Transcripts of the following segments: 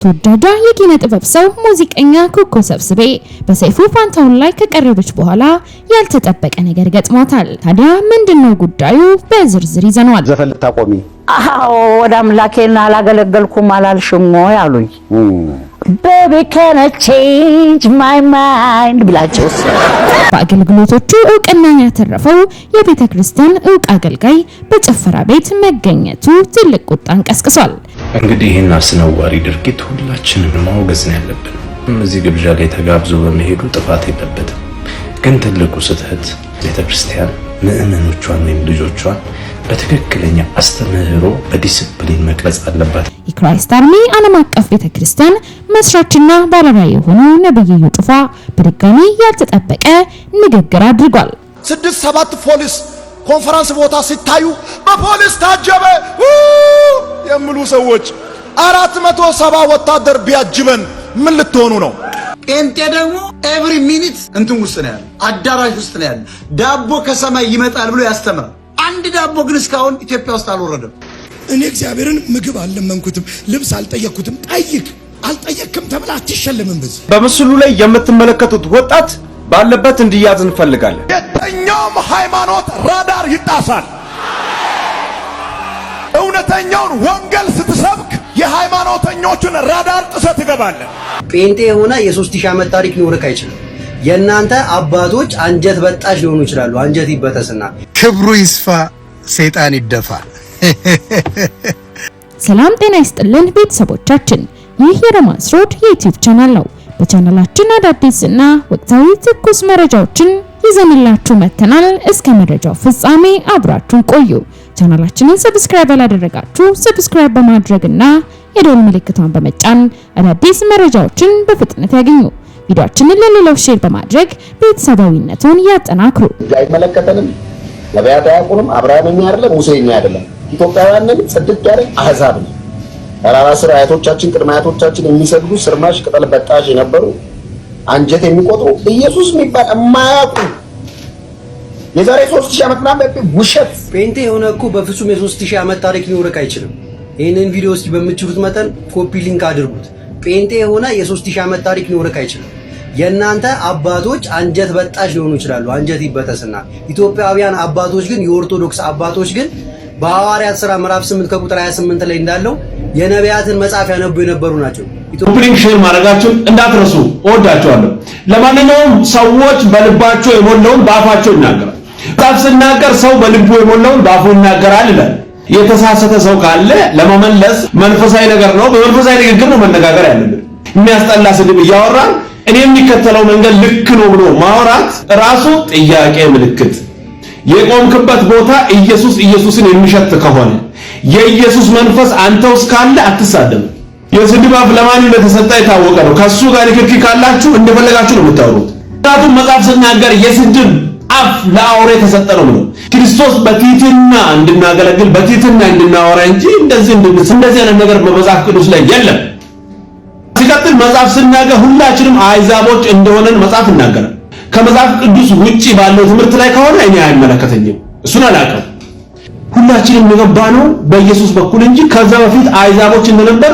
ተወዳጇ የኪነ ጥበብ ሰው ሙዚቀኛ ኩኩ ሰብስቤ በሰይፉ ፋንታሁን ላይ ከቀረበች በኋላ ያልተጠበቀ ነገር ገጥሟታል። ታዲያ ምንድነው ጉዳዩ? በዝርዝር ይዘነዋል። ዘፈን ልታቆሚ? አዎ ወደ አምላኬና አላገለገልኩም አላልሽም ወይ አሉኝ። Baby can I change my mind ብላችሁስ? በአገልግሎቶቹ እውቅናን ያተረፈው የቤተ ክርስቲያን ዕውቅ አገልጋይ በጭፈራ ቤት መገኘቱ ትልቅ ቁጣን ቀስቅሷል። እንግዲህ ይህን አስነዋሪ ድርጊት ሁላችንም ማውገዝ ነው ያለብን። እዚህ ግብዣ ላይ ተጋብዞ በመሄዱ ጥፋት የለበትም። ግን ትልቁ ስህተት ቤተ ክርስቲያን ምእመኖቿን ወይም ልጆቿን በትክክለኛ አስተምህሮ በዲሲፕሊን መቅረጽ አለባት። የክራይስት አርሚ ዓለም አቀፍ ቤተክርስቲያን መስራችና ባለራዕይ የሆነው ነብዩ ጩፋ በድጋሚ ያልተጠበቀ ንግግር አድርጓል። 6-7 ፖሊስ ኮንፈረንስ ቦታ ሲታዩ በፖሊስ ታጀበ የሚሉ ሰዎች 470 ወታደር ቢያጅበን ምን ልትሆኑ ነው? ጴንጤ ደግሞ ኤቭሪ ሚኒት እንትን ውስጥ ነው ያለው፣ አዳራሽ ውስጥ ነው ያለው። ዳቦ ከሰማይ ይመጣል ብሎ ያስተምራል። አንድ ዳቦ ግን እስካሁን ኢትዮጵያ ውስጥ አልወረደም። እኔ እግዚአብሔርን ምግብ አልለመንኩትም፣ ልብስ አልጠየቅኩትም። ጠይቅ አልጠየቅክም ተብላ አትሸለምም። በዚህ በምስሉ ላይ የምትመለከቱት ወጣት ባለበት እንዲያዝ እንፈልጋለን። የትኛውም ሃይማኖት ራዳር ይጣሳል። እውነተኛውን ወንጌል ስትሰብክ የሃይማኖተኞችን ራዳር ጥሰት ይገባል። ጴንጤ የሆነ የ3000 ዓመት ታሪክ ሊኖርክ አይችልም። የናንተ አባቶች አንጀት በጣሽ ሊሆኑ ይችላሉ። አንጀት ይበተስና ክብሩ ይስፋ፣ ሰይጣን ይደፋ። ሰላም ጤና ይስጥልን ቤተሰቦቻችን፣ ይህ የሮማንስ ሮድ የዩቲዩብ ቻናል ነው። በቻናላችን አዳዲስና ወቅታዊ ትኩስ መረጃዎችን ይዘንላችሁ መተናል። እስከ መረጃው ፍጻሜ አብራችሁን ቆዩ። ቻናላችንን ሰብስክራይብ ያላደረጋችሁ ሰብስክራይብ በማድረግና የደወል ምልክቷን በመጫን አዳዲስ መረጃዎችን በፍጥነት ያገኙ። ቪዲዮአችንን ለሌሎች ሼር በማድረግ ቤተሰባዊነቱን ያጠናክሩ። አይመለከተንም፣ ነቢያት አያውቁንም፣ አብርሃምኛ አይደለም፣ ሙሴኛ አይደለም፣ ኢትዮጵያውያንን ጽድቅ ያለ አህዛብ ነው። ተራራ ስር አያቶቻችን ቅድመ አያቶቻችን የሚሰግዱ ስርማሽ ቅጠል በጣሽ የነበሩ አንጀት የሚቆጥሩ ኢየሱስ የሚባል የማያውቁ የዛሬ 3000 ዓመት ምናምን ውሸት ጴንጤ የሆነ እኮ በፍጹም የ3000 ዓመት ታሪክ ሊኖርክ አይችልም። ይሄንን ቪዲዮ እስኪ በምትችሉት መጠን ኮፒ ሊንክ አድርጉት። ጴንጤ የሆነ የ3000 ዓመት ታሪክ ሊኖርክ አይችልም። የናንተ አባቶች አንጀት በጣሽ ሊሆኑ ይችላሉ። አንጀት ይበተስና ኢትዮጵያውያን አባቶች ግን የኦርቶዶክስ አባቶች ግን በሐዋርያት ሥራ ምዕራፍ 8 ከቁጥር 28 ላይ እንዳለው የነቢያትን መጽሐፍ ያነቡ የነበሩ ናቸው። ኮምፕሊንግ ሼር ማድረጋችሁን እንዳትረሱ። እወዳችኋለሁ። ለማንኛውም ሰዎች በልባቸው የሞላውን በአፋቸው ይናገራል። መጽሐፍ ሲናገር ሰው በልቡ የሞላውን በአፉ ይናገራል ይላል። የተሳሳተ ሰው ካለ ለመመለስ መንፈሳዊ ነገር ነው፣ በመንፈሳዊ ንግግር ነው መነጋገር ያለብን። የሚያስጠላ ስድብ እያወራን እኔ የሚከተለው መንገድ ልክ ነው ብሎ ማውራት ራሱ ጥያቄ ምልክት። የቆምክበት ቦታ ኢየሱስን የሚሸት ከሆነ የኢየሱስ መንፈስ አንተ ውስጥ ካለ አትሳደብ። የስድብ አፍ ለማን እንደተሰጠ የታወቀ ነው። ከሱ ጋር ንክኪ ካላችሁ እንደፈለጋችሁ ነው የምታወሩት። ምክንያቱም መጽሐፍ ሲናገር የስድብ አፍ ለአውሬ ተሰጠ ነው ብሎ ክርስቶስ በትህትና እንድናገለግል በትህትና እንድናወራ እንጂ እንደዚህ አይነት ነገር በመጽሐፍ ቅዱስ ላይ የለም። ሲቀጥል መጽሐፍ ሲናገር ሁላችንም አሕዛቦች እንደሆነን መጽሐፍ ይናገራል። ከመጽሐፍ ቅዱስ ውጪ ባለው ትምህርት ላይ ከሆነ እኔ አይመለከተኝም፣ እሱን አላውቅም። ሁላችንም የገባነው በኢየሱስ በኩል እንጂ ከዛ በፊት አሕዛቦች እንደነበር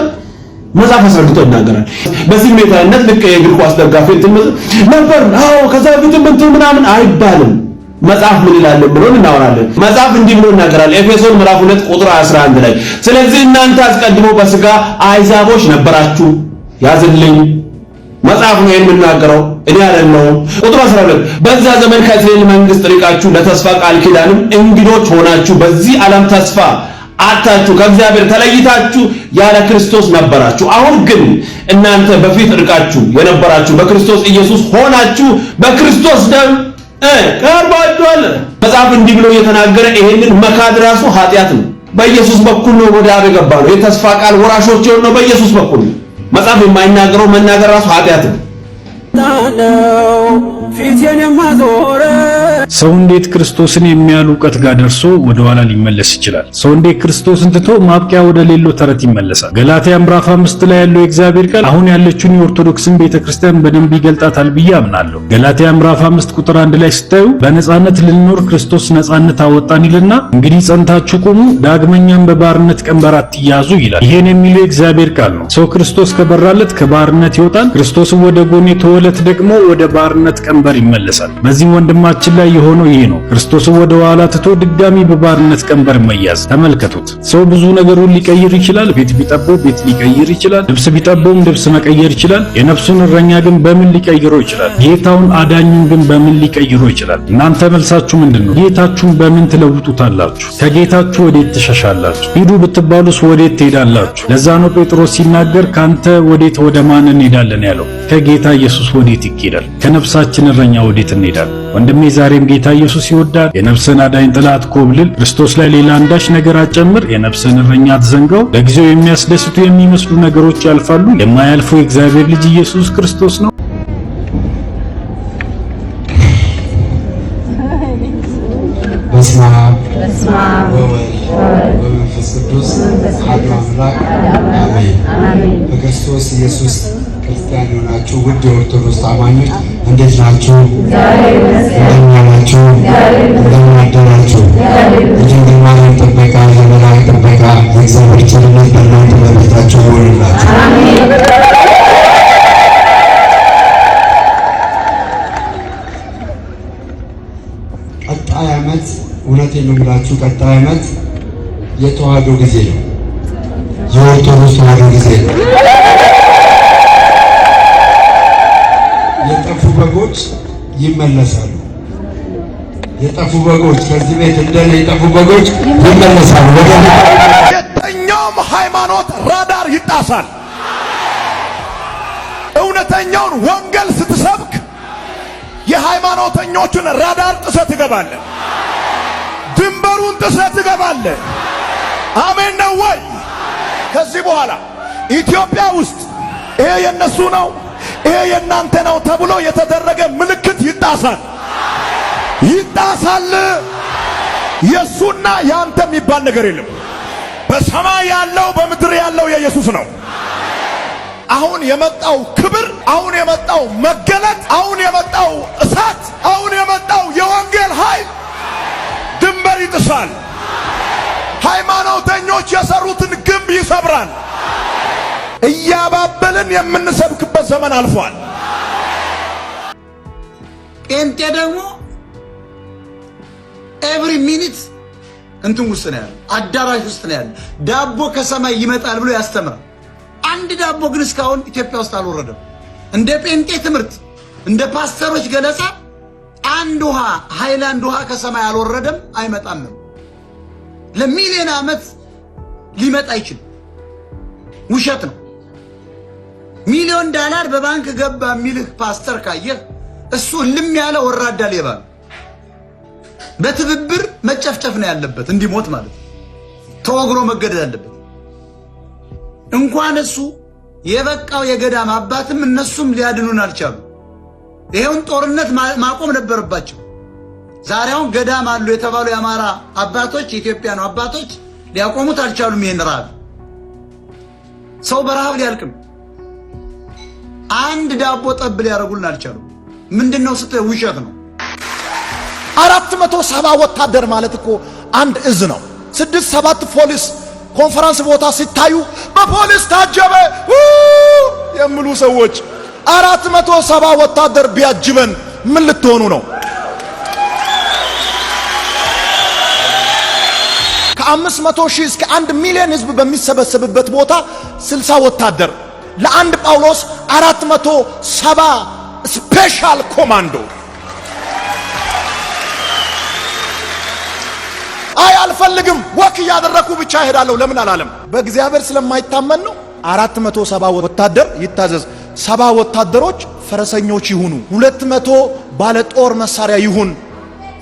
መጽሐፍ አስረግጦ ይናገራል። በስሜታዊነት ልክ የእግር ኳስ ደጋፊ ነበር፣ አዎ ከዛ በፊት ምናምን አይባልም። መጽሐፍ ምን ይላል ብሎ እናወራለን። መጽሐፍ እንዲህ ብሎ ይናገራል ኤፌሶን ምዕራፍ 2 ቁጥር 11 ላይ ስለዚህ እናንተ አስቀድሞ በሥጋ አሕዛቦች ነበራችሁ። ያዝልኝ መጽሐፍ ነው የሚናገረው፣ እኔ አይደለሁም። ቁጥር 12 በዛ ዘመን ከእስራኤል መንግስት ርቃችሁ ለተስፋ ቃል ኪዳንም እንግዶች ሆናችሁ በዚህ ዓለም ተስፋ አጣችሁ ከእግዚአብሔር ተለይታችሁ ያለ ክርስቶስ ነበራችሁ። አሁን ግን እናንተ በፊት ርቃችሁ የነበራችሁ በክርስቶስ ኢየሱስ ሆናችሁ በክርስቶስ ደም ቀርባችኋል። መጽሐፍ እንዲህ ብሎ እየተናገረ ይሄንን መካድ ራሱ ኃጢአት ነው። በኢየሱስ በኩል ነው ወደ አብ የገባነው። የተስፋ ቃል ወራሾች የሆነው በኢየሱስ በኩል ነው። መጽሐፍ የማይናገረው መናገር ራሱ ኃጢአት ነው። ፊቴን የማዞረ ሰው እንዴት ክርስቶስን የሚያል ዕውቀት ጋር ደርሶ ወደ ኋላ ሊመለስ ይችላል? ሰው እንዴት ክርስቶስን ትቶ ማብቂያ ወደ ሌለው ተረት ይመለሳል? ገላትያ ምዕራፍ 5 ላይ ያለው የእግዚአብሔር ቃል አሁን ያለችውን የኦርቶዶክስን ቤተክርስቲያን በደንብ ይገልጣታል ብዬ አምናለሁ። ገላትያ ምዕራፍ 5 ቁጥር 1 ላይ ስታዩ በነጻነት ልንኖር ክርስቶስ ነጻነት አወጣን ይልና እንግዲህ ጸንታችሁ ቁሙ፣ ዳግመኛም በባርነት ቀንበር አትያዙ ይላል። ይሄን የሚለው የእግዚአብሔር ቃል ነው። ሰው ክርስቶስ ከበራለት ከባርነት ይወጣል። ክርስቶስን ወደ ጎን የተወለት ደግሞ ወደ ባርነት ቀንበር ይመለሳል። በዚህ ወንድማችን ላይ የሆነው ይሄ ነው። ክርስቶስን ወደ ኋላ ትቶ ድጋሚ በባርነት ቀንበር መያዝ። ተመልከቱት። ሰው ብዙ ነገሩን ሊቀይር ይችላል። ቤት ቢጠበው ቤት ሊቀይር ይችላል። ልብስ ቢጠበውም ልብስ መቀየር ይችላል። የነፍሱን እረኛ ግን በምን ሊቀይረው ይችላል? ጌታውን አዳኙን ግን በምን ሊቀይረው ይችላል? እናንተ መልሳችሁ ምንድነው? ጌታችሁን በምን ትለውጡታላችሁ? ከጌታችሁ ወዴት ትሸሻላችሁ? ሂዱ ብትባሉስ ወዴት ትሄዳላችሁ? ለዛ ነው ጴጥሮስ ሲናገር ካንተ ወዴት ወደ ማን እንሄዳለን ያለው። ከጌታ ኢየሱስ ወዴት ይኬዳል? ከነፍሳችን እረኛ ወዴት እንሄዳለን? ወንድሜ ዛሬም ጌታ ኢየሱስ ይወዳል። የነፍስን አዳኝ ጥላት ኮብልል። ክርስቶስ ላይ ሌላ አንዳች ነገር አጨምር። የነፍስን እረኛ አትዘንጋው። ለጊዜው የሚያስደስቱ የሚመስሉ ነገሮች ያልፋሉ። የማያልፈው የእግዚአብሔር ልጅ ኢየሱስ ክርስቶስ ነው። በስመ አብ ወወልድ ወመንፈስ ቅዱስ አሐዱ አምላክ አሜን። በክርስቶስ ኢየሱስ ክርስቲያን የሆናችሁ ውድ የኦርቶዶክስ አማኞች እንዴት ናችሁ? እንደምን ዋላችሁ? እንደምን አደራችሁ? የድንግል ማርያም ጥበቃ፣ የመላእክት ጥበቃ፣ የእግዚአብሔር ቸርነት በእናንተ በቤታችሁ ይሁንላችሁ። ቀጣይ ዓመት እውነቴን ነው የምላችሁ፣ ቀጣይ ዓመት የተዋህዶ ጊዜ ነው። የኦርቶዶክስ ተዋህዶ ጊዜ ነው። የጠፉ በጎች ይመለሳሉ። የጠፉ በጎች ከዚህ ቤት እንደኔ የጠፉ በጎች ይመለሳሉ። የትኛውም ሃይማኖት ራዳር ይጣሳል። እውነተኛውን ወንጌል ስትሰብክ የሃይማኖተኞቹን ራዳር ጥሰህ ትገባለህ። ድንበሩን ጥሰህ ትገባለህ። አሜን ነው ወይ? ከዚህ በኋላ ኢትዮጵያ ውስጥ ይሄ የነሱ ነው፣ ይሄ የናንተ ነው ተብሎ የተደረገ ምልክት ይጣሳል። ይጣሳል። የሱና ያንተ የሚባል ነገር የለም። በሰማይ ያለው በምድር ያለው የኢየሱስ ነው። አሁን የመጣው ክብር፣ አሁን የመጣው መገለጥ፣ አሁን የመጣው እሳት፣ አሁን የመጣው የወንጌል ኃይል ድንበር ይጥሳል። ሃይማኖተኞች የሰሩትን ግንብ ይሰብራል። እያባበልን የምንሰብክበት ዘመን አልፏል። ጴንጤ ደግሞ ኤቭሪ ሚኒት እንትን ውስጥ ነው ያለው፣ አዳራሽ ውስጥ ነው ያለው። ዳቦ ከሰማይ ይመጣል ብሎ ያስተምራል። አንድ ዳቦ ግን እስካሁን ኢትዮጵያ ውስጥ አልወረደም። እንደ ጴንጤ ትምህርት፣ እንደ ፓስተሮች ገለጻ አንድ ውሃ ሃይላንድ ውሃ ከሰማይ አልወረደም፣ አይመጣም። ለሚሊዮን ዓመት ሊመጣ አይችልም። ውሸት ነው። ሚሊዮን ዶላር በባንክ ገባ የሚልህ ፓስተር ካየህ እሱ ልም ያለ ወራዳ ሌባ ነው። በትብብር መጨፍጨፍ ነው ያለበት፣ እንዲሞት ማለት ነው። ተወግሮ መገደል አለበት። እንኳን እሱ የበቃው የገዳም አባትም እነሱም ሊያድኑን አልቻሉ። ይሄውን ጦርነት ማቆም ነበረባቸው። ዛሬውን ገዳም አሉ የተባሉ የአማራ አባቶች፣ የኢትዮጵያኑ አባቶች ሊያቆሙት አልቻሉም። ይሄን ረሃብ ሰው በረሃብ ሊያልቅም አንድ ዳቦ ጠብ ሊያደርጉልን አልቻሉም። ምንድነው ስትል ውሸት ነው። 470 ወታደር ማለት እኮ አንድ እዝ ነው። 6-7 ፖሊስ ኮንፈረንስ ቦታ ሲታዩ በፖሊስ ታጀበ የሚሉ ሰዎች 470 ወታደር ቢያጅበን ምን ልትሆኑ ነው? ከ500,000 እስከ 1 ሚሊዮን ህዝብ በሚሰበሰብበት ቦታ 60 ወታደር ለአንድ ጳውሎስ 470 ስፔሻል ኮማንዶ። አይ አልፈልግም፣ ወክ እያደረኩ ብቻ እሄዳለሁ ለምን አላለም? በእግዚአብሔር ስለማይታመን ነው። 470 ወታደር ይታዘዝ። 70 ወታደሮች ፈረሰኞች ይሁኑ፣ 200 ባለ ጦር መሳሪያ ይሁን፣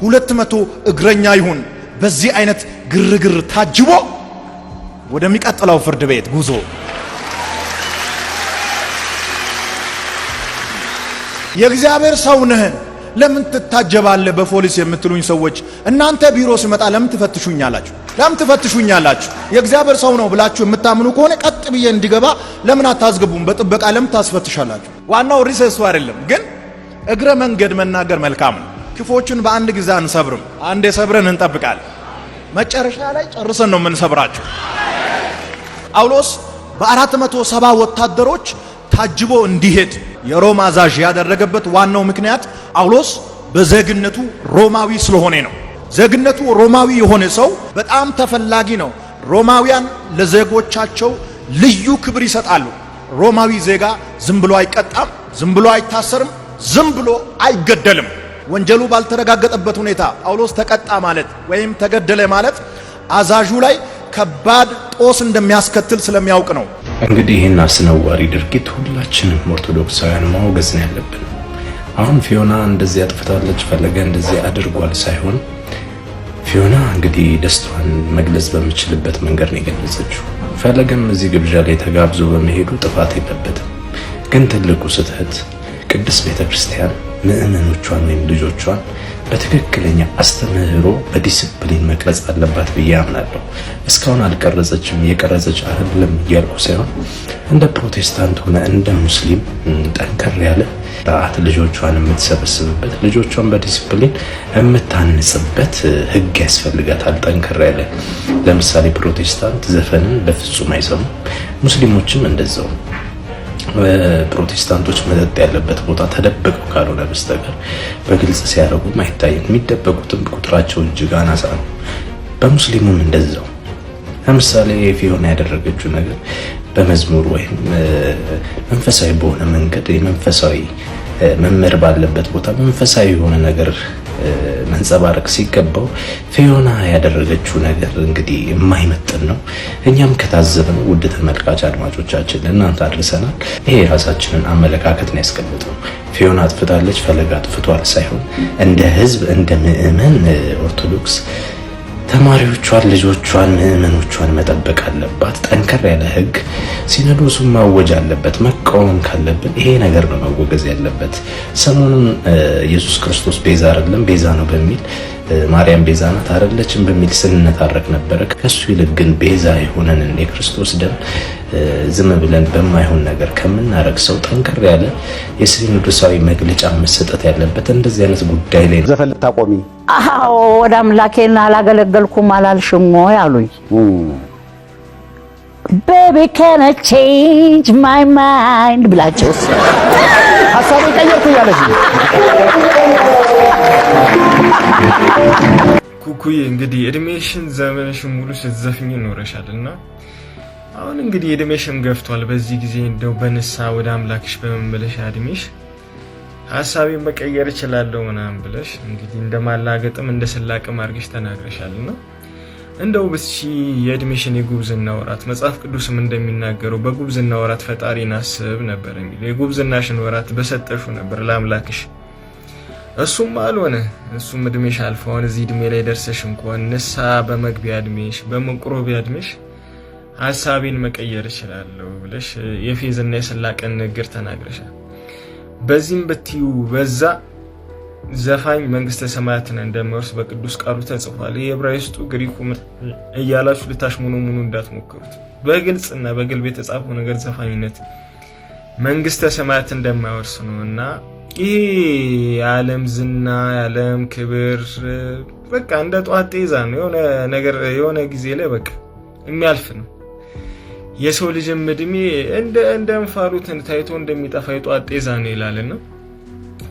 200 እግረኛ ይሁን። በዚህ አይነት ግርግር ታጅቦ ወደሚቀጥለው ፍርድ ቤት ጉዞ። የእግዚአብሔር ሰው ነህ፣ ለምን ትታጀባለህ በፖሊስ የምትሉኝ ሰዎች እናንተ ቢሮ ሲመጣ ለምን ትፈትሹኛላችሁ? ለምን ትፈትሹኛላችሁ? የእግዚአብሔር ሰው ነው ብላችሁ የምታምኑ ከሆነ ቀጥ ብዬ እንዲገባ ለምን አታስገቡም? በጥበቃ ለምን ታስፈትሻላችሁ? ዋናው ሪሰሱ አይደለም፣ ግን እግረ መንገድ መናገር መልካም ነው። ክፎችን በአንድ ጊዜ አንሰብርም። አንዴ ሰብረን እንጠብቃለን። መጨረሻ ላይ ጨርሰን ነው የምንሰብራቸው። ጳውሎስ በ470 ወታደሮች ታጅቦ እንዲሄድ የሮማ አዛዥ ያደረገበት ዋናው ምክንያት ጳውሎስ በዜግነቱ ሮማዊ ስለሆነ ነው። ዜግነቱ ሮማዊ የሆነ ሰው በጣም ተፈላጊ ነው። ሮማውያን ለዜጎቻቸው ልዩ ክብር ይሰጣሉ። ሮማዊ ዜጋ ዝም ብሎ አይቀጣም፣ ዝም ብሎ አይታሰርም፣ ዝም ብሎ አይገደልም። ወንጀሉ ባልተረጋገጠበት ሁኔታ ጳውሎስ ተቀጣ ማለት ወይም ተገደለ ማለት አዛዡ ላይ ከባድ ጦስ እንደሚያስከትል ስለሚያውቅ ነው። እንግዲህ ይህን አስነዋሪ ድርጊት ሁላችንም ኦርቶዶክሳውያን ማውገዝ ነው ያለብን። አሁን ፊዮና እንደዚህ አጥፍታለች፣ ፈለገ እንደዚህ አድርጓል ሳይሆን ፊዮና እንግዲህ ደስታዋን መግለጽ በምችልበት መንገድ ነው የገለጸችው። ፈለገም እዚህ ግብዣ ላይ ተጋብዞ በመሄዱ ጥፋት የለበትም። ግን ትልቁ ስህተት ቅድስት ቤተክርስቲያን ምእመኖቿን ወይም ልጆቿን በትክክለኛ አስተምህሮ በዲሲፕሊን መቅረጽ አለባት ብዬ አምናለሁ። እስካሁን አልቀረጸችም፣ የቀረጸች አይደለም እያልኩ ሳይሆን እንደ ፕሮቴስታንት ሆነ እንደ ሙስሊም ጠንከር ያለ ጣት ልጆቿን የምትሰበስብበት ልጆቿን በዲሲፕሊን የምታንጽበት ሕግ ያስፈልጋታል። ጠንከር ያለ ለምሳሌ ፕሮቴስታንት ዘፈንን በፍጹም አይሰሙም፣ ሙስሊሞችም እንደዛው። ፕሮቴስታንቶች መጠጥ ያለበት ቦታ ተደብቀው ካልሆነ በስተቀር በግልጽ ሲያደርጉም አይታይም። የሚደበቁትም ቁጥራቸው እጅግ አናሳ ነው። በሙስሊሙም እንደዛው። ለምሳሌ ፊዮና ያደረገችው ነገር በመዝሙር ወይም መንፈሳዊ በሆነ መንገድ የመንፈሳዊ መምህር ባለበት ቦታ መንፈሳዊ የሆነ ነገር መንጸባረቅ ሲገባው ፊዮና ያደረገችው ነገር እንግዲህ የማይመጥን ነው። እኛም ከታዘብን ውድ ተመልካች አድማጮቻችን ለእናንተ አድርሰናል። ይሄ የራሳችንን አመለካከት ነው ያስቀምጠው። ፊዮና አጥፍታለች፣ ፈለገ አጥፍቷል ሳይሆን እንደ ሕዝብ እንደ ምእመን ኦርቶዶክስ ተማሪዎቿን፣ ልጆቿን፣ ምእመኖቿን መጠበቅ አለባት። ጠንከር ያለ ሕግ ሲኖዶሱን ማወጅ አለበት። መቃወም ካለብን ይሄ ነገር ነው መወገዝ ያለበት። ሰሞኑን ኢየሱስ ክርስቶስ ቤዛ አይደለም ቤዛ ነው በሚል ማርያም ቤዛ ናት አይደለችም በሚል ስንነታረክ ነበረ። ከሱ ይልቅ ግን ቤዛ የሆነን የክርስቶስ ደም ዝም ብለን በማይሆን ነገር ከምናረግ ሰው ጠንከር ያለ የሲኖዶሳዊ መግለጫ መሰጠት ያለበት እንደዚህ አይነት ጉዳይ ላይ ዘፈን ልታቆሚ? አዎ ወደ አምላኬና አላገለገልኩም አላልሽም ወይ አሉኝ። Baby can I change my mind ብላቸውስ ሐሳብ ቀየርኩ ያለሽ ኩኩዬ እንግዲህ እድሜሽን ዘመንሽን ሙሉ ስትዘፍኝ ኖረሻልና አሁን እንግዲህ እድሜሽም ገፍቷል። በዚህ ጊዜ እንደው በንሳ ወደ አምላክሽ በመመለሽ እድሜሽ ሐሳቤን መቀየር እችላለሁ ምናምን ብለሽ እንግዲህ እንደማላገጥም እንደሰላቅም አድርገሽ ተናግረሻልና እንደው ብቻ የእድሜሽን የጉብዝና ወራት መጽሐፍ ቅዱስም እንደሚናገረው በጉብዝና ወራት ፈጣሪን አስብ ነበር የሚለው የጉብዝናሽን ወራት በሰጠሹ ነበር ለአምላክሽ። እሱም አልሆነ። እሱም እድሜሽ አልፎ አሁን እዚህ እድሜ ላይ ደርሰሽ እንኳን ንሳ በመግቢያ እድሜሽ በመቁረቢያ እድሜሽ ሐሳቤን መቀየር እችላለሁ ብለሽ የፌዝና የሰላቀን ንግግር ተናግረሻል። በዚህም በትዩ በዛ ዘፋኝ መንግስተ ሰማያትን እንደማይወርስ በቅዱስ ቃሉ ተጽፏል። የዕብራይስጡ ግሪኩ እያላችሁ ልታሽሙኑሙኑ እንዳትሞክሩት። በግልጽና በግልጽ የተጻፈው ነገር ዘፋኝነት መንግስተ ሰማያት እንደማይወርስ ነውና ይሄ የዓለም ዝና የዓለም ክብር በቃ እንደ ጧት ጤዛ ነው። የሆነ ነገር የሆነ ጊዜ ላይ በቃ የሚያልፍ ነው። የሰው ልጅም እድሜ እንደ እንፋሎት ታይቶ እንደሚጠፋ የጧት ጤዛ ነው ይላልና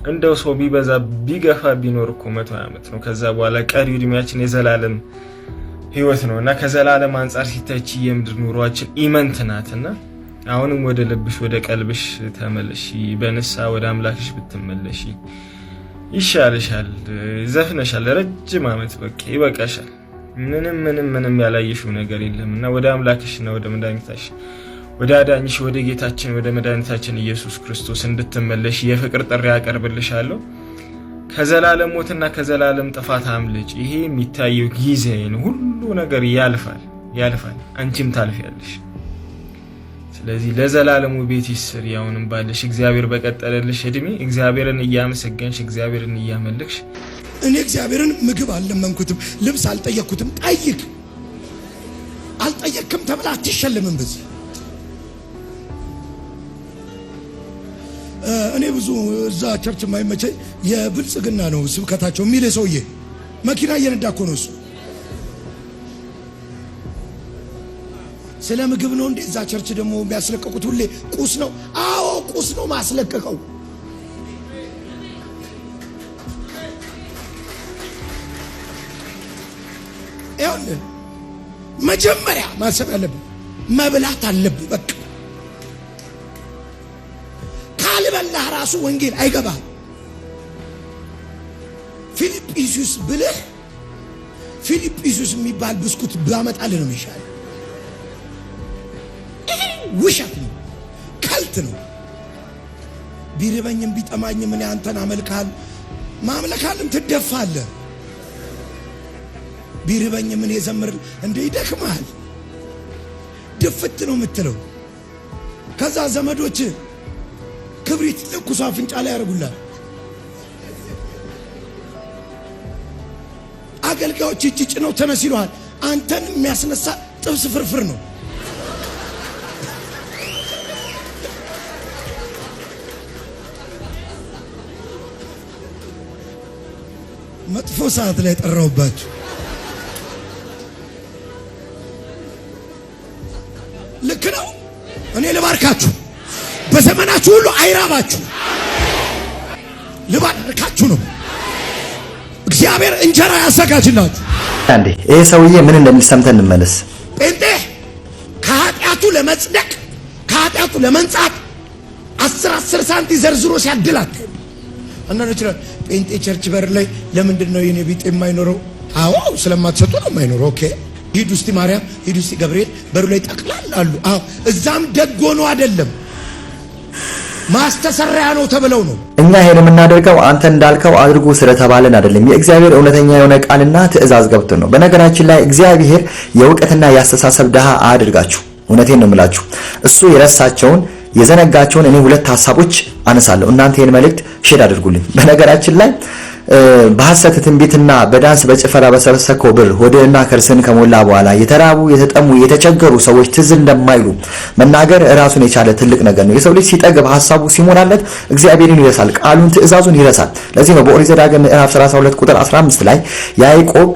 እንደው ሰው ቢበዛ ቢገፋ ቢኖር እኮ 100 ዓመት ነው። ከዛ በኋላ ቀሪው እድሜያችን የዘላለም ህይወት ነውና ከዘላለም አንፃር ሲታይች የምድር ኑሯችን ኢመንት ናትና አሁንም ወደ ልብሽ ወደ ቀልብሽ ተመለሺ። በንሳ ወደ አምላክሽ ብትመለሺ ይሻልሻል። ዘፍነሻል ረጅም ዓመት በቃ ይበቃሻል። ምንም ያላየሽው ነገር የለምና ወደ አምላክሽና ወደ መድኃኒታሽ ወደ አዳኝሽ ወደ ጌታችን ወደ መድኃኒታችን ኢየሱስ ክርስቶስ እንድትመለሽ የፍቅር ጥሪ ያቀርብልሻለሁ። ከዘላለም ሞትና ከዘላለም ጥፋት አምልጭ። ይሄ የሚታየው ጊዜ ነው። ሁሉ ነገር ያልፋል። አንቺም ታልፊያለሽ። ስለዚህ ለዘላለሙ ቤት ይስር ያውንም ባለሽ እግዚአብሔር በቀጠለልሽ እድሜ እግዚአብሔርን እያመሰገንሽ እግዚአብሔርን እያመለክሽ እኔ እግዚአብሔርን ምግብ አልለመንኩትም ልብስ አልጠየቅኩትም ጠይቅ አልጠየቅክም ተብላ አትሸለምም በዚህ እኔ ብዙ እዛ ቸርች የማይመቸኝ የብልጽግና ነው ስብከታቸው የሚል ሰውዬ መኪና እየነዳ እኮ ነው እሱ ስለ ምግብ ነው እንዴ እዛ ቸርች ደግሞ የሚያስለቀቁት ሁሌ ቁስ ነው አዎ ቁስ ነው ማስለቀቀው ያውል መጀመሪያ ማሰብ ያለብህ መብላት አለብህ በቃ ካልበላህ ራሱ ወንጌል አይገባም ፊልጵስዩስ ብለህ ፊልጵስዩስ የሚባል ብስኩት ባመጣልህ ነው የሚሻለው ውሸት ነው ከልት ነው ቢርበኝም ቢጠማኝም እኔ አንተን አመልካለሁ ማምለካለም ትደፋለህ ቢርበኝም እኔ ዘምር እንደ ይደክማል ድፍት ነው የምትለው ከዛ ዘመዶች ክብሪት ለኩሳ አፍንጫ ላይ ያረጉላል አገልጋዮች እጭጭ ነው ተነሲሏል አንተን የሚያስነሳ ጥብስ ፍርፍር ነው መጥፎ ሰዓት ላይ ጠራውባችሁ ልክ ነው እኔ ልባርካችሁ በዘመናችሁ ሁሉ አይራባችሁ ልባርካችሁ ነው እግዚአብሔር እንጀራ ያዘጋጅላችሁ አንዴ ይሄ ሰውዬ ምን እንደሚል ሰምተን እንመለስ ጴንጤ ከኃጢአቱ ለመጽደቅ ከኃጢአቱ ለመንጻት 10 ሳንቲ ዘርዝሮ ሲያድላት አንዳንዶች ጴንጤ ቸርች በር ላይ ለምንድን ነው የኔ ቢጤ የማይኖረው አዎ ስለማትሰጡ ነው የማይኖረው ኦኬ ሂዱ እስቲ ማርያም ሂዱ እስቲ ገብርኤል በሩ ላይ ጠቅላላሉ አዎ እዛም ደጎ ነው አይደለም ማስተሰሪያ ነው ተብለው ነው እኛ ይሄን የምናደርገው አንተ እንዳልከው አድርጉ ስለተባለን አይደለም የእግዚአብሔር እውነተኛ የሆነ ቃልና ትእዛዝ ገብቶ ነው በነገራችን ላይ እግዚአብሔር የእውቀትና ያስተሳሰብ ደሃ አድርጋችሁ እውነቴን ነው የምላችሁ እሱ የረሳቸውን የዘነጋቸውን እኔ ሁለት ሐሳቦች አነሳለሁ እናንተ ይሄን መልእክት ሼር አድርጉልኝ በነገራችን ላይ በሐሰት ትንቢትና በዳንስ በጭፈራ በሰበሰከው ብር ሆድና ከርስን ከሞላ በኋላ የተራቡ የተጠሙ የተቸገሩ ሰዎች ትዝ እንደማይሉ መናገር ራሱን የቻለ ትልቅ ነገር ነው የሰው ልጅ ሲጠግብ ሐሳቡ ሲሞላለት እግዚአብሔርን ይረሳል ቃሉን ትእዛዙን ይረሳል ለዚህ ነው በኦሪት ዘዳግም ምዕራፍ 32 ቁጥር 15 ላይ ያዕቆብ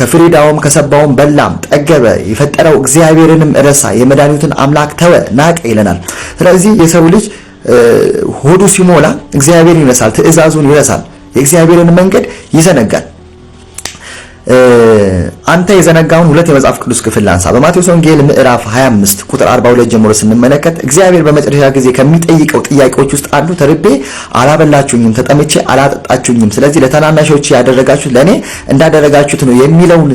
ከፍሪዳውም ከሰባውም በላም ጠገበ የፈጠረው እግዚአብሔርንም ረሳ የመድኃኒቱን አምላክ ተወ ናቀ ይለናል ስለዚህ የሰው ልጅ ሆዱ ሲሞላ እግዚአብሔርን ይረሳል ትእዛዙን ይረሳል የእግዚአብሔርን መንገድ ይዘነጋል አንተ የዘነጋውን ሁለት የመጽሐፍ ቅዱስ ክፍል ላንሳ በማቴዎስ ወንጌል ምዕራፍ 25 ቁጥር 42 ጀምሮ ስንመለከት እግዚአብሔር በመጨረሻ ጊዜ ከሚጠይቀው ጥያቄዎች ውስጥ አንዱ ተርቤ አላበላችሁኝም ተጠምቼ አላጠጣችሁኝም ስለዚህ ለተናናሾች ያደረጋችሁት ለኔ እንዳደረጋችሁት ነው የሚለውን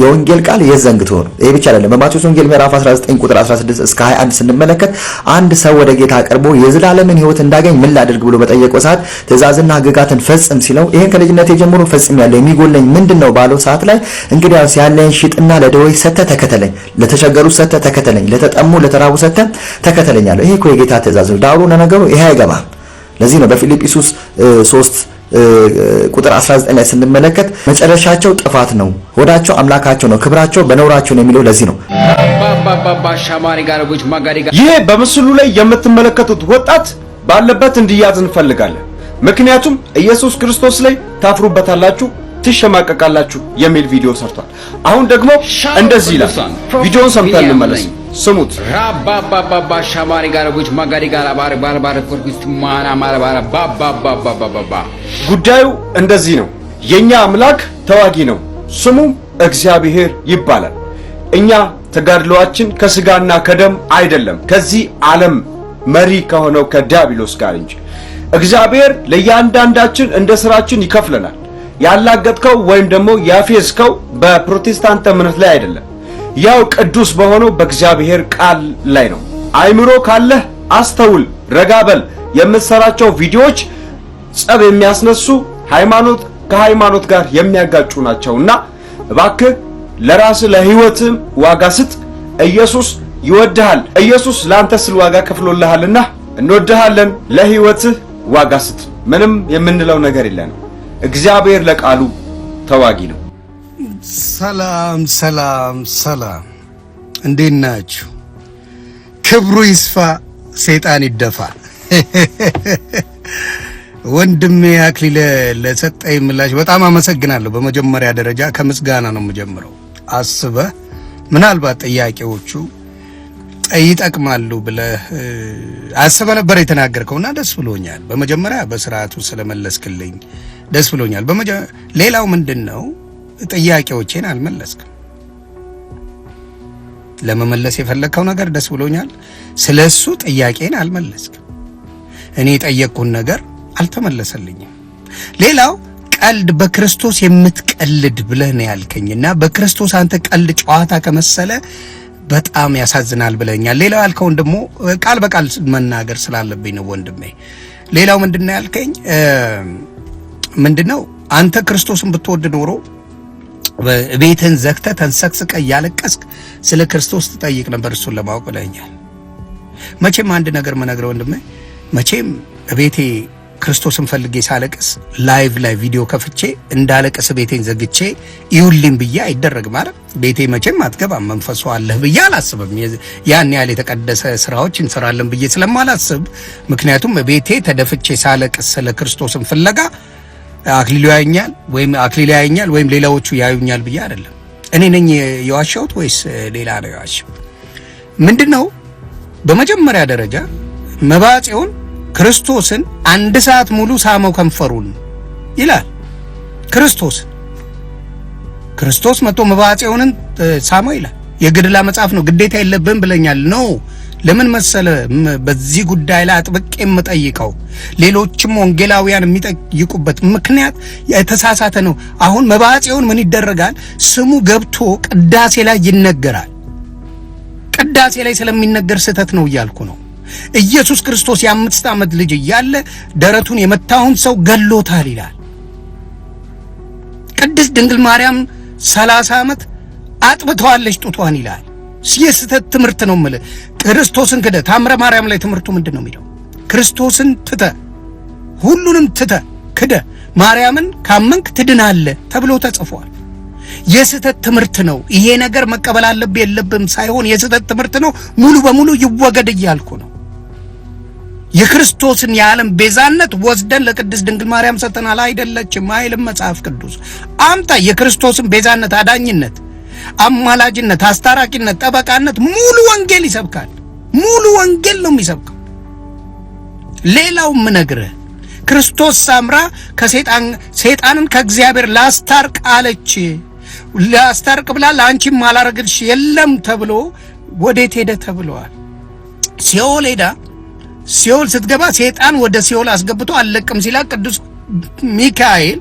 የወንጌል ቃል የዘንግቶ ነው ይሄ ብቻ አይደለም በማቴዎስ ወንጌል ምዕራፍ 19 ቁጥር 16 እስከ 21 ስንመለከት አንድ ሰው ወደ ጌታ ቀርቦ የዘላለምን ሕይወት እንዳገኝ ምን ላድርግ ብሎ በጠየቀው ሰዓት ትእዛዝና ሕግጋትን ፈጽም ሲለው ይሄን ከልጅነቴ ጀምሮ ፈጽሜያለሁ የሚጎለኝ ምንድነው ባለው ሰዓት ላይ እንግዲያውስ ያለህን ሽጥና ለድሆች ሰጥተህ ተከተለኝ ለተቸገሩ ሰጥተህ ተከተለኝ ለተጠሙ ለተራቡ ሰጥተህ ተከተለኝ አለው ይሄ እኮ የጌታ ትእዛዝ ነው ዳሩ ነገሩ ይሄ አይገባም ለዚህ ነው በፊልጵስዩስ 3 ቁጥር 19 ላይ ስንመለከት መጨረሻቸው ጥፋት ነው ሆዳቸው አምላካቸው ነው ክብራቸው በነውራቸው ነው የሚለው ለዚህ ነው ይሄ በምስሉ ላይ የምትመለከቱት ወጣት ባለበት እንዲያዝ እንፈልጋለን ምክንያቱም ኢየሱስ ክርስቶስ ላይ ታፍሩበታላችሁ ትሸማቀቃላችሁ የሚል ቪዲዮ ሰርቷል አሁን ደግሞ እንደዚህ ይላል ቪዲዮውን ሰምተን እንመለስ ስሙት ራባባባባ ሻማሪ ጋርቦች ማጋሪ ጋር ባርባር ፍርኩስት ማና ማርባራ ባባባባባባ ጉዳዩ እንደዚህ ነው የኛ አምላክ ተዋጊ ነው ስሙም እግዚአብሔር ይባላል እኛ ተጋድሏችን ከስጋና ከደም አይደለም ከዚህ ዓለም መሪ ከሆነው ከዲያብሎስ ጋር እንጂ እግዚአብሔር ለእያንዳንዳችን እንደ ስራችን ይከፍለናል ያላገጥከው ወይም ደግሞ ያፌዝከው በፕሮቴስታንት እምነት ላይ አይደለም ያው ቅዱስ በሆነው በእግዚአብሔር ቃል ላይ ነው አይምሮ ካለህ አስተውል ረጋበል የምትሰራቸው ቪዲዮዎች ጸብ የሚያስነሱ ሃይማኖት ከሃይማኖት ጋር የሚያጋጩ ናቸውና እባክህ ለራስ ለህይወትም ዋጋ ስጥ ኢየሱስ ይወድሃል። ኢየሱስ ላንተ ስል ዋጋ ከፍሎልሃልና እንወድሃለን። ለህይወትህ ዋጋ ስጥ። ምንም የምንለው ነገር የለንም። እግዚአብሔር ለቃሉ ተዋጊ ነው። ሰላም ሰላም ሰላም፣ እንዴት ናችሁ? ክብሩ ይስፋ፣ ሰይጣን ይደፋ። ወንድሜ አክሊለ ለሰጠኝ ምላሽ በጣም አመሰግናለሁ። በመጀመሪያ ደረጃ ከምስጋና ነው የምጀምረው። አስበህ ምናልባት ጥያቄዎቹ ይጠቅማሉ ብለህ አስበህ ነበር የተናገርከውና ደስ ብሎኛል። በመጀመሪያ በስርዓቱ ስለመለስክልኝ ደስ ብሎኛል። ሌላው ምንድነው ጥያቄዎቼን አልመለስክም። ለመመለስ የፈለከው ነገር ደስ ብሎኛል። ስለሱ ጥያቄን አልመለስክም። እኔ የጠየቅኩን ነገር አልተመለሰልኝም። ሌላው ቀልድ በክርስቶስ የምትቀልድ ብለህ ነው ያልከኝና በክርስቶስ አንተ ቀልድ ጨዋታ ከመሰለ በጣም ያሳዝናል ብለኛል። ሌላው ያልከውን ደግሞ ቃል በቃል መናገር ስላለብኝ ነው ወንድሜ። ሌላው ምንድነው ያልከኝ? ምንድነው አንተ ክርስቶስን ብትወድ ኖሮ ቤትን ዘግተህ ተንሰቅስቀ እያለቀስክ ስለ ክርስቶስ ትጠይቅ ነበር እሱን ለማወቅ ብለኛል። መቼም አንድ ነገር መነግረው ወንድሜ፣ መቼም ቤቴ ክርስቶስን ፈልጌ ሳለቅስ ላይቭ ላይ ቪዲዮ ከፍቼ እንዳለቅስ ቤቴን ዘግቼ ይውልኝ ብዬ አይደረግም አይደል? ቤቴ መቼም አትገባም መንፈሱ አለህ ብዬ አላስብም። ያን ያህል የተቀደሰ ስራዎች እንሰራለን ብዬ ስለማላስብ፣ ምክንያቱም ቤቴ ተደፍቼ ሳለቅስ ስለ ክርስቶስን ፍለጋ አክሊሉ ያዩኛል ወይም ሌላዎቹ ያዩኛል ብዬ አይደለም። እኔ ነኝ የዋሻሁት ወይስ ሌላ ነው የዋሻው? ምንድነው? በመጀመሪያ ደረጃ መባጼውን ክርስቶስን 1 ሰዓት ሙሉ ሳመው ከንፈሩን ይላል። ክርስቶስ መጥቶ መባጼውን ሳመው ይላል። የግድላ መጽሐፍ ነው። ግዴታ የለብህም ብለኛል። ነው ለምን መሰለ በዚህ ጉዳይ ላይ አጥብቄ የምጠይቀው ሌሎችም ወንጌላውያን የሚጠይቁበት ምክንያት የተሳሳተ ነው። አሁን መባጼውን ምን ይደረጋል? ስሙ ገብቶ ቅዳሴ ላይ ይነገራል። ቅዳሴ ላይ ስለሚነገር ስህተት ነው እያልኩ ነው። ኢየሱስ ክርስቶስ የ5 ዓመት ልጅ እያለ ደረቱን የመታውን ሰው ገሎታል ይላል። ቅድስት ድንግል ማርያም 30 ዓመት አጥብተዋለች ጡቷን ይላል። የስህተት ትምህርት ነው ማለት። ክርስቶስን ክደ ታምረ ማርያም ላይ ትምህርቱ ምንድነው የሚለው? ክርስቶስን ትተ ሁሉንም ትተ ክደ ማርያምን ካመንክ ትድናለህ ተብሎ ተጽፏል። የስህተት ትምህርት ነው ይሄ ነገር። መቀበል አለብህ የለብህም ሳይሆን የስህተት ትምህርት ነው። ሙሉ በሙሉ ይወገድ እያልኩ ነው። የክርስቶስን የዓለም ቤዛነት ወስደን ለቅድስት ድንግል ማርያም ሰጥተናል አይደለችም አይልም መጽሐፍ ቅዱስ። አምጣ የክርስቶስን ቤዛነት፣ አዳኝነት፣ አማላጅነት፣ አስታራቂነት፣ ጠበቃነት ሙሉ ወንጌል ይሰብካል። ሙሉ ወንጌል ነው የሚሰብከው። ሌላው ምነግርህ ክርስቶስ ሳምራ ሰይጣንን ከእግዚአብሔር ላስታርቅ አለች። ላስታርቅ ብላ ለአንቺም አላረግልሽ የለም ተብሎ ወዴት ሄደ ተብሏል? ሲኦል ሄዳ ሲኦል ስትገባ ሰይጣን ወደ ሲኦል አስገብቶ አለቅም ሲላ ቅዱስ ሚካኤል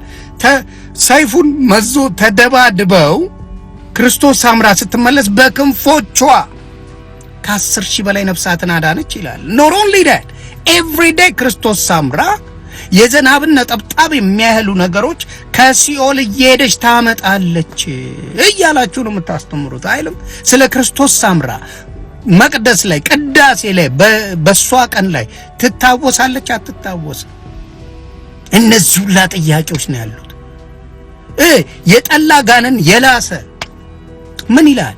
ሰይፉን መዞ ተደባድበው ክርስቶስ ሳምራ ስትመለስ በክንፎቿ ከ10,000 በላይ ነፍሳትን አዳነች ይላል። ኖት ኦንሊ ዳት ኤቭሪ ዴይ ክርስቶስ ሳምራ የዘናብን ነጠብጣብ የሚያህሉ ነገሮች ከሲኦል እየሄደች ታመጣለች እያላችሁ ነው የምታስተምሩት አይልም? ስለ ክርስቶስ ሳምራ መቅደስ ላይ ቅዳሴ ላይ በሷ ቀን ላይ ትታወሳለች አትታወስም? እነዚህ ሁላ ጥያቄዎች ነው ያሉት። የጠላ ጋንን የላሰ ምን ይላል?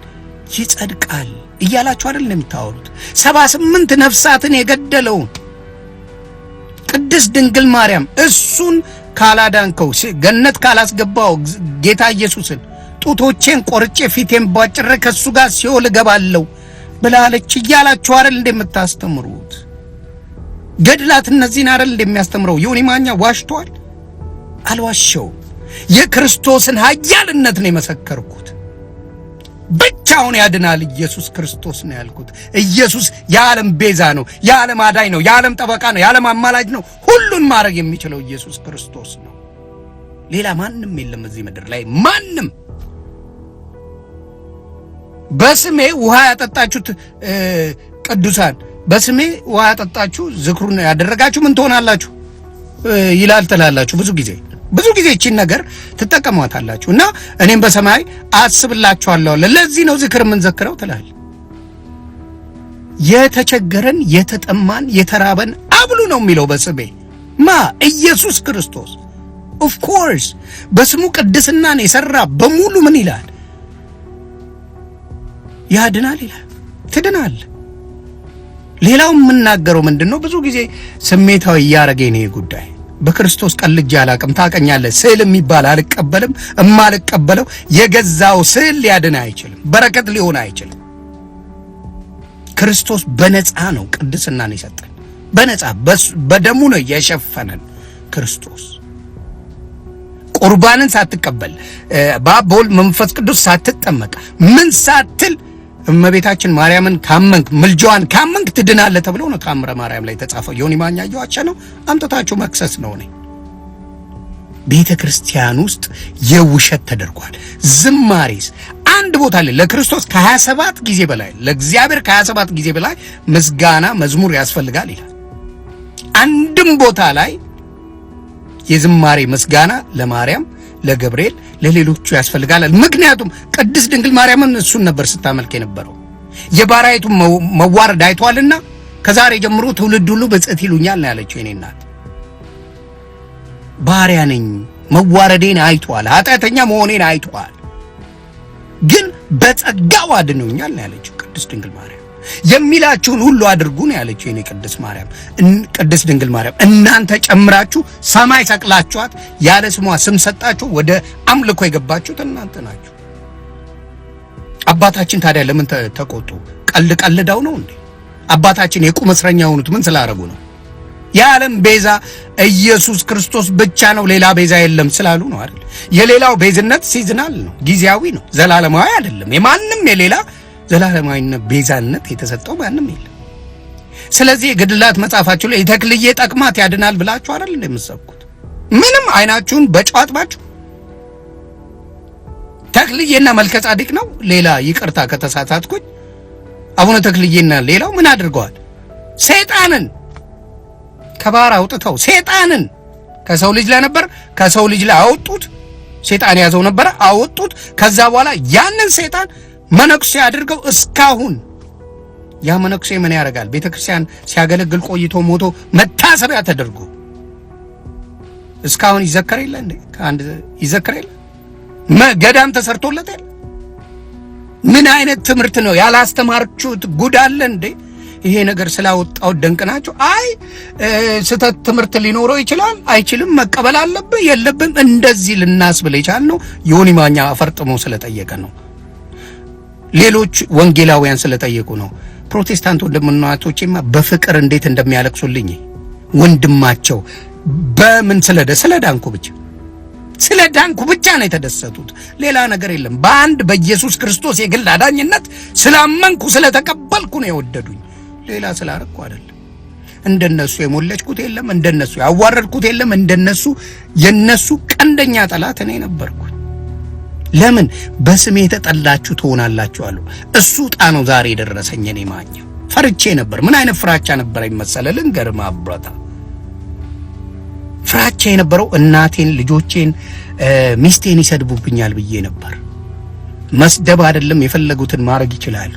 ይጸድቃል እያላችሁ አይደል የምታወሩት? 78 ነፍሳትን የገደለውን ቅድስት ድንግል ማርያም እሱን ካላዳንከው ገነት ካላስገባው ጌታ ኢየሱስን ጡቶቼን ቆርጬ ፊቴን ባጭሬ ከሱ ጋር ሲኦል እገባለሁ ብላለች እያላችሁ አይደል እንደምታስተምሩት? ገድላት እነዚህን አይደል እንደሚያስተምረው? ዮኒ ማኛ ዋሽቷል? አልዋሸው። የክርስቶስን ኃያልነት ነው የመሰከርኩት። ብቻውን ያድናል ኢየሱስ ክርስቶስ ነው ያልኩት። ኢየሱስ የዓለም ቤዛ ነው፣ የዓለም አዳኝ ነው፣ የዓለም ጠበቃ ነው፣ የዓለም አማላጅ ነው። ሁሉን ማድረግ የሚችለው ኢየሱስ ክርስቶስ ነው። ሌላ ማንም የለም እዚህ ምድር ላይ ማንም። በስሜ ውሃ ያጠጣችሁት ቅዱሳን፣ በስሜ ውሃ ያጠጣችሁ ዝክሩን ያደረጋችሁ ምን ትሆናላችሁ ይላል ትላላችሁ። ብዙ ጊዜ እቺን ነገር ትጠቀሟታላችሁ። እና እኔም በሰማይ አስብላችኋለሁ ለዚህ ነው ዝክር ምን ዘክረው ትላል። የተቸገረን የተጠማን የተራበን አብሉ ነው የሚለው በስሜ ኢየሱስ ክርስቶስ። ኦፍ ኮርስ በስሙ ቅድስናን የሰራ በሙሉ ምን ይላል? ያድናል ይላል። ትድናል። ሌላው የምናገረው ምንድነው? ብዙ ጊዜ ስሜታዊ ያረገኝ ነው ጉዳይ። በክርስቶስ ቀልጄ አላቅም። ታቀኛለህ። ስዕል የሚባል አልቀበልም። እማልቀበለው የገዛው ስዕል ሊያድን አይችልም። በረከት ሊሆን አይችልም። ክርስቶስ በነፃ ነው ቅድስናን የሰጠን። በነፃ በደሙ ነው የሸፈነን ክርስቶስ። ቁርባንን ሳትቀበል በአብ በወልድ መንፈስ ቅዱስ ሳትጠመቅ ምን ሳትል እመቤታችን ማርያምን ካመንክ ምልጃዋን ካመንክ ትድናለህ ተብሎ ነው ታምረ ማርያም ላይ ተጻፈው። ዮኒ ማኛ ያዋቸ ነው አምጥታችሁ መክሰስ ነው። ቤተ ክርስቲያን ውስጥ የውሸት ተደርጓል። ዝማሬስ አንድ ቦታ ላይ ለክርስቶስ ከ27 ጊዜ በላይ ለእግዚአብሔር ከ27 ጊዜ በላይ ምስጋና መዝሙር ያስፈልጋል ይላል። አንድም ቦታ ላይ የዝማሬ ምስጋና ለማርያም ለገብርኤል ለሌሎቹ ያስፈልጋል። ምክንያቱም ቅድስት ድንግል ማርያምን እሱን ነበር ስታመልክ የነበረው። የባሪያይቱ መዋረድ አይቷልና ከዛሬ ጀምሮ ትውልድ ሁሉ ብፅዕት ይሉኛል ነው ያለችው። የኔ እናት ባሪያ ነኝ መዋረዴን አይቷል፣ ኃጢአተኛ መሆኔን አይቷል፣ ግን በጸጋው አድኖኛል ነው ያለችው ቅድስት ድንግል ማርያም። የሚላችሁን ሁሉ አድርጉ ነው ያለችው የኔ ቅድስት ድንግል ማርያም። እናንተ ጨምራችሁ ሰማይ ሰቅላችኋት ያለ ስሟ ስም ሰጣችሁ ወደ አምልኮ የገባችሁት እናንተ ናችሁ። አባታችን ታዲያ ለምን ተቆጡ? ቀልዳው ነው እንዴ? አባታችን የቁም እስረኛ ሆኑት ምን ስላረጉ ነው? የዓለም ቤዛ ኢየሱስ ክርስቶስ ብቻ ነው፣ ሌላ ቤዛ የለም ስላሉ ነው አይደል? የሌላው ቤዝነት ሲዝናል ነው፣ ጊዜያዊ ነው፣ ዘላለማዊ አይደለም። የማንም የሌላ ዘላለማዊነት ቤዛነት የተሰጠው ማንም የለም። ስለዚህ የገድላት መጽሐፋችሁ ላይ የተክልዬ ጠቅማት ያድናል ብላችሁ አይደል እንደምትሰብኩት? ምንም አይናችሁን በጨዋጥባችሁ ተክልዬና መልከ ጻድቅ ነው። ሌላ ይቅርታ ከተሳሳትኩኝ አቡነ ተክልዬና ሌላው ምን አድርገዋል? ሰይጣንን ከባህር አውጥተው ሰይጣንን ከሰው ልጅ ላይ ነበር ከሰው ልጅ ላይ አወጡት። ሰይጣን ያዘው ነበር አወጡት። ከዛ በኋላ ያንን ሰይጣን መነኩሴ አድርገው እስካሁን ያ መነኩሴ ምን ያደርጋል? ቤተክርስቲያን ሲያገለግል ቆይቶ ሞቶ መታሰቢያ ተደርጎ እስካሁን ይዘከር የለ እንዴ? ከአንድ ይዘከር የለ? ገዳም ተሰርቶለት የለ? ምን አይነት ትምህርት ነው ያላስተማርችሁት? ጉድ አለ እንዴ? ይሄ ነገር ስላወጣው ደንቅናችሁ አይ ስተት ትምህርት ሊኖረው ይችላል አይችልም፣ መቀበል አለብህ የለብም እንደዚህ ልናስብል የቻልነው ዮኒ ማኛ አፈርጥሞ ስለጠየቀ ነው። ሌሎች ወንጌላውያን ስለጠየቁ ነው። ፕሮቴስታንት ወንድምናቶቼማ በፍቅር እንዴት እንደሚያለቅሱልኝ ወንድማቸው በምን ስለዳንኩ ብቻ ነው የተደሰቱት። ሌላ ነገር የለም። በአንድ በኢየሱስ ክርስቶስ የግል አዳኝነት ስላመንኩ ስለተቀበልኩ ነው የወደዱኝ። ሌላ ስላረኩ አይደለም። እንደነሱ የሞለጭኩት የለም፣ እንደነሱ ያዋረድኩት የለም። እንደነሱ የነሱ ቀንደኛ ጠላት እኔ ነበርኩ። ለምን በስሜ የተጠላችሁ ትሆናላችሁ አሉ። እሱ ጣ ነው ዛሬ የደረሰኝ። እኔ ማኛ ፈርቼ ነበር። ምን አይነት ፍራቻ ነበረኝ መሰለ? ልንገርህ አብራታ። ፍራቻ የነበረው እናቴን፣ ልጆቼን፣ ሚስቴን ይሰድቡብኛል ብዬ ነበር። መስደብ አይደለም የፈለጉትን ማድረግ ይችላሉ።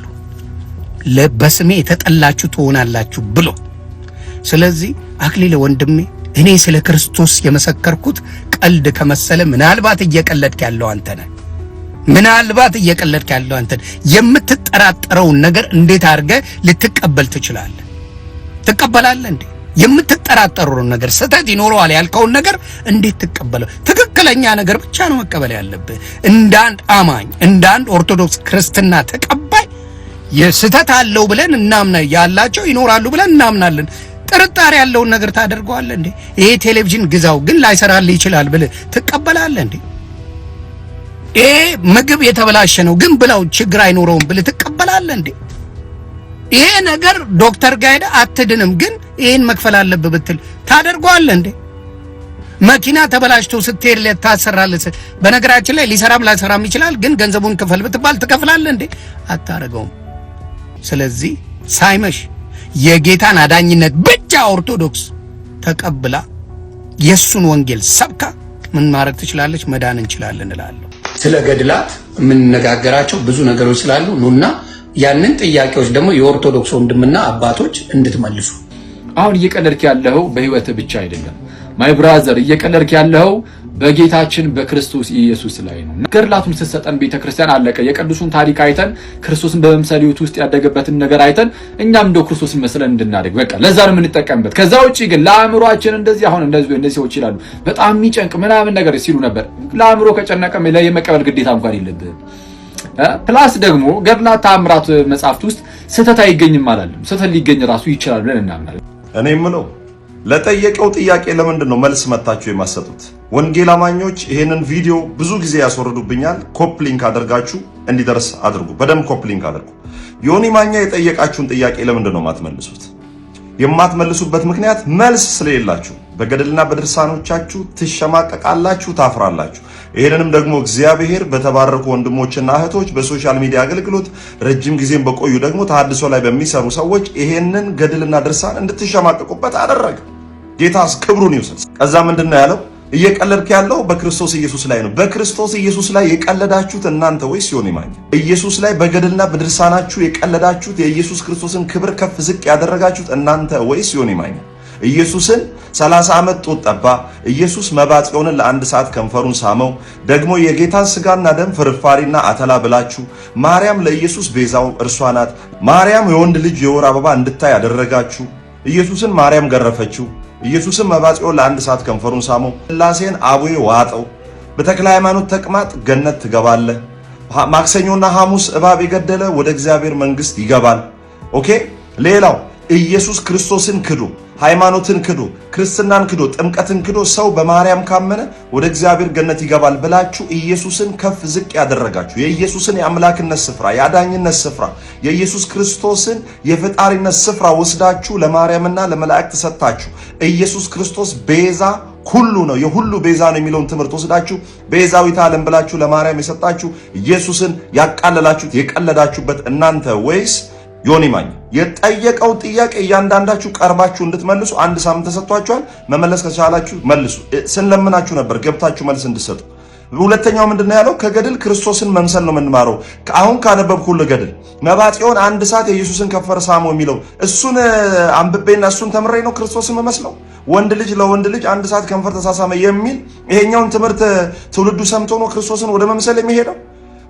በስሜ የተጠላችሁ ትሆናላችሁ ብሎ ስለዚህ አክሊለ ወንድሜ እኔ ስለ ክርስቶስ የመሰከርኩት ቀልድ ከመሰለ ምናልባት እየቀለድክ ያለው አንተ ነህ። የምትጠራጠረውን ነገር እንዴት አድርገህ ልትቀበል ትችላለህ? ትቀበላለህ እንዴ? የምትጠራጠረውን ነገር ስህተት ይኖረዋል ያልከውን ነገር እንዴት ትቀበለው? ትክክለኛ ነገር ብቻ ነው መቀበል ያለብህ። እንዳንድ አማኝ እንዳንድ ኦርቶዶክስ ክርስትና ተቀባይ የስህተት አለው ብለን ያላቸው ይኖራሉ ብለን እናምናለን። ጥርጣሬ ያለውን ነገር ታደርገዋለህ እንዴ? ይሄ ቴሌቪዥን ግዛው ግን ላይሰራልህ ይችላል ብለህ ትቀበላለህ እንዴ? ይሄ ምግብ የተበላሸ ነው ግን ብላው ችግር አይኖረውም ብለህ ትቀበላለህ እንዴ? ይሄ ነገር ዶክተር ጋር ሄደህ አትድንም ግን ይሄን መክፈል አለብህ ብትል ታደርገዋለህ እንዴ? መኪና ተበላሽቶ ስትሄድ ታሰራለህ። በነገራችን ላይ ሊሰራም ላይሰራም ይችላል ግን ገንዘቡን ክፈል ብትባል ትከፍላለህ እንዴ? አታረገውም። ስለዚህ ሳይመሽ የጌታን አዳኝነት ብቻ ኦርቶዶክስ ተቀብላ የሱን ወንጌል ሰብካ ምን ማድረግ ትችላለች? መዳን እንችላለን እላለሁ። ስለ ገድላት የምንነጋገራቸው ብዙ ነገሮች ስላሉ ኑና ያንን ጥያቄዎች ደግሞ የኦርቶዶክስ ወንድምና አባቶች እንድትመልሱ። አሁን እየቀለድክ ያለው በህይወት ብቻ አይደለም ማይ ብራዘር፣ እየቀለድክ ያለው በጌታችን በክርስቶስ ኢየሱስ ላይ ነው። ገድላቱን ስትሰጠን ቤተክርስቲያን አለቀ። የቅዱሱን ታሪክ አይተን ክርስቶስን በመምሰል ህይወት ውስጥ ያደገበትን ነገር አይተን እኛም እንደው ክርስቶስን መስለን እንድናደግ በቃ ለዛ ነው የምንጠቀምበት። ከዛ ውጪ ግን ለአእምሮአችን እንደዚህ አሁን እንደዚህ ሰዎች ይላሉ በጣም የሚጨንቅ ምናምን ነገር ሲሉ ነበር። ለአእምሮ ከጨነቀ የመቀበል ግዴታ እንኳን የለብህም። ፕላስ ደግሞ ገድላት ተአምራት መጽሐፍት ውስጥ ስህተት አይገኝም አላለም። ስህተት ሊገኝ ራሱ ይችላል ብለን እናምናለን። እኔ የምለው ለጠየቀው ጥያቄ ለምንድን ነው መልስ መታችሁ የማሰጡት? ወንጌል አማኞች ይሄንን ቪዲዮ ብዙ ጊዜ ያስወርዱብኛል። ኮፕ ሊንክ አድርጋችሁ እንዲደርስ አድርጉ። በደንብ ኮፕ ሊንክ አድርጉ። ዮኒ ማኛ የጠየቃችሁን ጥያቄ ለምንድን ነው የማትመልሱት? የማትመልሱበት ምክንያት መልስ ስለሌላችሁ በገድልና በድርሳኖቻችሁ ትሸማቀቃላችሁ፣ ታፍራላችሁ። ይሄንንም ደግሞ እግዚአብሔር በተባረኩ ወንድሞችና እህቶች በሶሻል ሚዲያ አገልግሎት ረጅም ጊዜም በቆዩ ደግሞ ተሐድሶ ላይ በሚሰሩ ሰዎች ይሄንን ገድልና ድርሳን እንድትሸማቀቁበት አደረገ። ጌታስ ክብሩን ይውሰድ። ከዛ ምንድነው ያለው? እየቀለድክ ያለው በክርስቶስ ኢየሱስ ላይ ነው። በክርስቶስ ኢየሱስ ላይ የቀለዳችሁት እናንተ ወይስ ዮኒ ማኛ? ኢየሱስ ላይ በገድልና በድርሳናችሁ የቀለዳችሁት የኢየሱስ ክርስቶስን ክብር ከፍ ዝቅ ያደረጋችሁት እናንተ ወይስ ዮኒ ማኛ? ኢየሱስን 30 ዓመት ጡት ጠባ። ኢየሱስ መባጽዮንን ለ1 ሰዓት ከንፈሩን ሳመው። ደግሞ የጌታን ስጋና ደም ፍርፋሪና አተላ ብላችሁ ማርያም ለኢየሱስ ቤዛው እርሷ ናት። ማርያም የወንድ ልጅ የወር አበባ እንድታይ ያደረጋችሁ። ኢየሱስን ማርያም ገረፈችው። ኢየሱስን መባጽዮን ለ1 ሰዓት ከንፈሩን ሳመው። ሥላሴን አቡዬ ዋጠው። በተክለ ሃይማኖት ተቅማጥ ገነት ትገባለህ። ማክሰኞና ሐሙስ እባብ የገደለ ወደ እግዚአብሔር መንግስት ይገባል። ኦኬ። ሌላው ኢየሱስ ክርስቶስን ክዶ ሃይማኖትን ክዶ ክርስትናን ክዶ ጥምቀትን ክዶ ሰው በማርያም ካመነ ወደ እግዚአብሔር ገነት ይገባል ብላችሁ ኢየሱስን ከፍ ዝቅ ያደረጋችሁ የኢየሱስን የአምላክነት ስፍራ የአዳኝነት ስፍራ የኢየሱስ ክርስቶስን የፈጣሪነት ስፍራ ወስዳችሁ ለማርያምና ለመላእክት ሰጣችሁ። ኢየሱስ ክርስቶስ ቤዛ ሁሉ ነው፣ የሁሉ ቤዛ ነው የሚለውን ትምህርት ወስዳችሁ ቤዛዊተ ዓለም ብላችሁ ለማርያም የሰጣችሁ ኢየሱስን ያቃለላችሁት የቀለዳችሁበት እናንተ ወይስ ዮኒ ማኛ? የጠየቀው ጥያቄ እያንዳንዳችሁ ቀርባችሁ እንድትመልሱ 1 ሳምንት ተሰጥቷችኋል። መመለስ ከቻላችሁ መልሱ። ስንለምናችሁ ነበር ገብታችሁ መልስ እንድትሰጡ። ሁለተኛው ምንድነው ያለው? ከገድል ክርስቶስን መምሰል ነው የምንማረው። አሁን ካነበብኩልህ ገድል መባጽዮን 1 ሰዓት የኢየሱስን ከንፈር ሳመው የሚለው እሱን አንብቤና እሱን ተምሬ ነው ክርስቶስን መመስለው? ወንድ ልጅ ለወንድ ልጅ 1 ሰዓት ከንፈር ተሳሳመ የሚል ይሄኛውን ትምህርት ትውልዱ ሰምቶ ነው ክርስቶስን ወደ መምሰል የሚሄደው?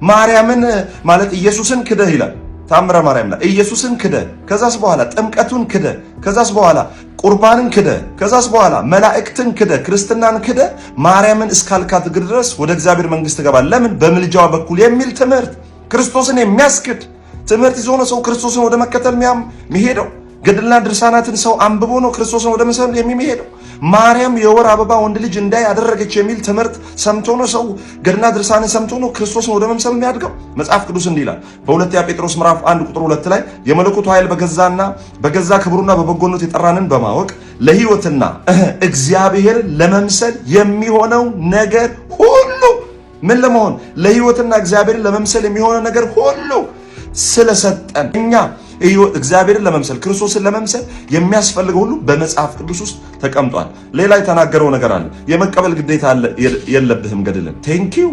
ማርያምን ማለት ኢየሱስን ክደህ ይላል ታምረ ማርያም ላይ ኢየሱስን ክደ፣ ከዛስ በኋላ ጥምቀቱን ክደ፣ ከዛስ በኋላ ቁርባንን ክደ፣ ከዛስ በኋላ መላእክትን ክደ፣ ክርስትናን ክደ፣ ማርያምን እስካልካት ድረስ ወደ እግዚአብሔር መንግስት ትገባል። ለምን? በምልጃዋ በኩል የሚል ትምህርት ክርስቶስን የሚያስክድ ትምህርት ይዞ ነው ሰው ክርስቶስን ወደ መከተል የሚሄደው። ገድልና ድርሳናትን ሰው አንብቦ ነው ክርስቶስን ወደ መሰል የሚሄደው። ማርያም የወር አበባ ወንድ ልጅ እንዳይ ያደረገች የሚል ትምህርት ሰምቶ ነው ሰው ገድልና ድርሳንን ሰምቶ ነው ክርስቶስን ወደ መምሰል የሚያድገው። መጽሐፍ ቅዱስ እንዲህ ይላል በሁለተኛ ጴጥሮስ ምዕራፍ 1 ቁጥር 2 ላይ የመለኮቱ ኃይል በገዛ ክብሩና በበጎነቱ የጠራንን በማወቅ ለሕይወትና እግዚአብሔር ለመምሰል የሚሆነው ነገር ሁሉ ምን ለመሆን ለሕይወትና እግዚአብሔርን ለመምሰል የሚሆነው ነገር ሁሉ ስለሰጠን እኛ እግዚአብሔርን ለመምሰል ክርስቶስን ለመምሰል የሚያስፈልገው ሁሉ በመጽሐፍ ቅዱስ ውስጥ ተቀምጧል። ሌላ የተናገረው ነገር አለ። የመቀበል ግዴታ የለብህም ገድልን። ቴንኪው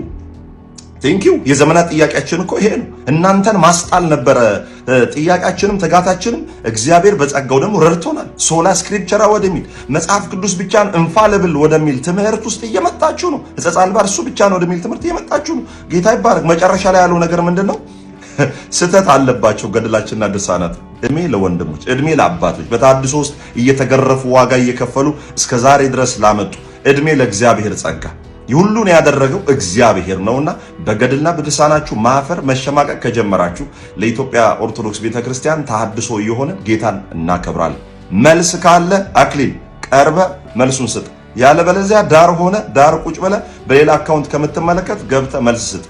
የዘመናት ጥያቄያችን እኮ ይሄ ነው። እናንተን ማስጣል ነበረ ጥያቄያችንም ትጋታችንም። እግዚአብሔር በጸጋው ደግሞ ረድቶናል። ሶላ ስክሪፕቸራ ወደሚል መጽሐፍ ቅዱስ ብቻን ኢንፋሊብል ወደሚል ትምህርት ውስጥ እየመጣችሁ ነው። ሕጸጽ አልባ እርሱ ብቻ ነው ወደሚል ትምህርት እየመጣችሁ ነው። ጌታ ይባረክ። መጨረሻ ላይ ያለው ነገር ምንድን ነው? ስተት አለባቸው ገድላችንና ድርሳናት። እድሜ ለወንድሞች፣ እድሜ ለአባቶች በተሐድሶ ውስጥ እየተገረፉ ዋጋ እየከፈሉ እስከ ዛሬ ድረስ ላመጡ እድሜ ለእግዚአብሔር ጸጋ። ሁሉን ያደረገው እግዚአብሔር ነውና በገድልና በድርሳናችሁ ማፈር መሸማቀቅ ከጀመራችሁ ለኢትዮጵያ ኦርቶዶክስ ቤተክርስቲያን ተሐድሶ እየሆነ ጌታን እናከብራለን። መልስ ካለ አክሊል ቀርበ መልሱን ስጥ። ያለበለዚያ ዳር ሆነ ዳር ቁጭ ብለ በሌላ አካውንት ከምትመለከት ገብተ መልስ ስጥ።